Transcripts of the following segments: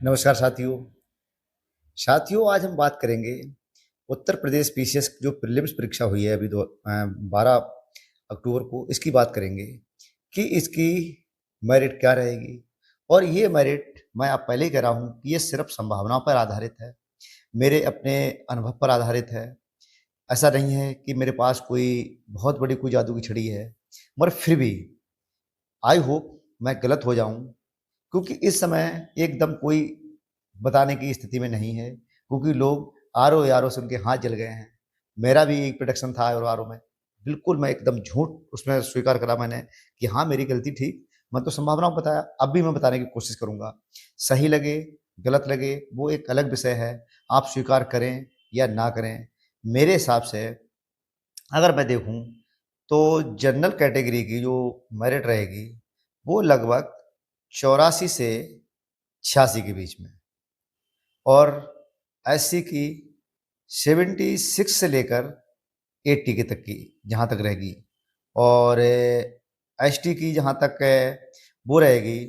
नमस्कार साथियों। आज हम बात करेंगे उत्तर प्रदेश पीसीएस जो प्रीलिम्स परीक्षा हुई है अभी 12 अक्टूबर को, इसकी बात करेंगे कि इसकी मेरिट क्या रहेगी। और ये मेरिट मैं आप पहले ही कह रहा हूँ कि ये सिर्फ संभावनाओं पर आधारित है, मेरे अपने अनुभव पर आधारित है। ऐसा नहीं है कि मेरे पास कोई बहुत बड़ी कोई जादू की छड़ी है, मगर फिर भी आई होप मैं गलत हो जाऊं, क्योंकि इस समय एकदम कोई बताने की स्थिति में नहीं है, क्योंकि लोग आर ओ से उनके हाथ जल गए हैं। मेरा भी एक प्रोडक्शन था आर ओ में, बिल्कुल मैं एकदम झूठ उसमें स्वीकार करा मैंने कि हाँ मेरी गलती थी। मैं तो संभावनाओं बताया, अब भी मैं बताने की कोशिश करूंगा। सही लगे गलत लगे वो एक अलग विषय है, आप स्वीकार करें या ना करें। मेरे हिसाब से अगर मैं देखूं तो जनरल कैटेगरी की जो मेरिट रहेगी वो लगभग 84 से 86 के बीच में, और एससी की 76 से लेकर 80 के तक की जहाँ तक रहेगी, और एसटी की जहाँ तक है वो रहेगी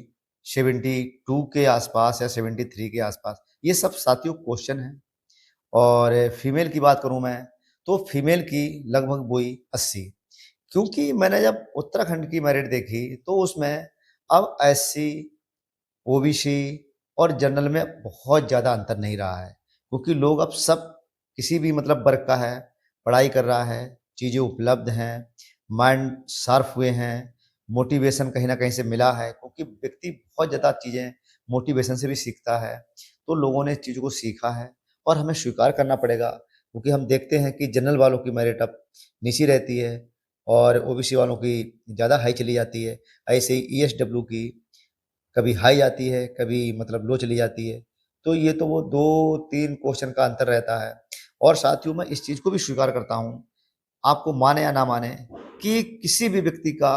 72 के आसपास या 73 के आसपास। ये सब साथियों क्वेश्चन है। और फीमेल की बात करूँ मैं तो फीमेल की लगभग वही 80, क्योंकि मैंने जब उत्तराखंड की मेरिट देखी तो उसमें अब एससी, ओबीसी और जनरल में बहुत ज़्यादा अंतर नहीं रहा है, क्योंकि लोग अब सब किसी भी मतलब वर्ग का है, पढ़ाई कर रहा है, चीज़ें उपलब्ध हैं, माइंड शार्प हुए हैं, मोटिवेशन कहीं ना कहीं से मिला है, क्योंकि व्यक्ति बहुत ज़्यादा चीज़ें मोटिवेशन से भी सीखता है। तो लोगों ने इस चीज़ को सीखा है और हमें स्वीकार करना पड़ेगा, क्योंकि हम देखते हैं कि जनरल वालों की मेरिट अब नीची रहती है और ओबीसी वालों की ज़्यादा हाई चली जाती है। ऐसे ही ईएसडब्ल्यू की कभी हाई जाती है, कभी मतलब लो चली जाती है। तो ये तो वो 2-3 क्वेश्चन का अंतर रहता है। और साथियों मैं इस चीज़ को भी स्वीकार करता हूँ, आपको माने या ना माने, कि किसी भी व्यक्ति का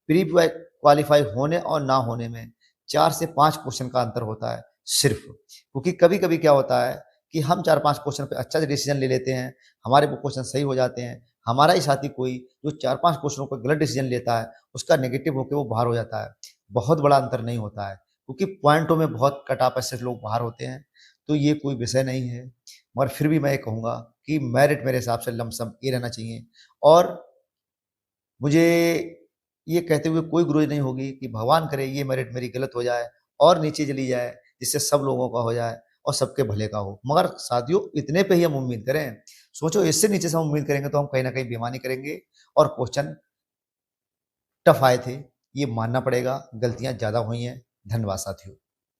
प्री क्वालीफाई होने और ना होने में 4 से 5 क्वेश्चन का अंतर होता है सिर्फ। क्योंकि कभी-कभी क्या होता है कि हम 4-5 क्वेश्चन पे अच्छा डिसीजन ले लेते हैं, हमारे वो क्वेश्चन सही हो जाते हैं। हमारा ही साथी कोई जो 4-5 क्वेश्चनों पे गलत डिसीजन लेता है, उसका नेगेटिव होके वो बाहर हो जाता है। बहुत बड़ा अंतर नहीं होता है, क्योंकि पॉइंटों में बहुत कट ऑफ से लोग बाहर होते हैं। तो ये कोई विषय नहीं है, मगर फिर भी मैं ये कहूँगा कि मेरिट मेरे हिसाब से लमसम ये रहना चाहिए। और मुझे ये कहते हुए कोई गुरेज नहीं होगी कि भगवान करे ये मेरिट मेरी गलत हो जाए और नीचे चली जाए, जिससे सब लोगों का हो जाए और सबके भले का हो। मगर साथियों इतने पे ही हम उम्मीद करें, सोचो इससे नीचे से हम उम्मीद करेंगे तो हम कहीं ना कहीं बेईमानी करेंगे। और क्वेश्चन टफ आए थे, ये मानना पड़ेगा, गलतियां ज़्यादा हुई हैं। धन्यवाद साथियों।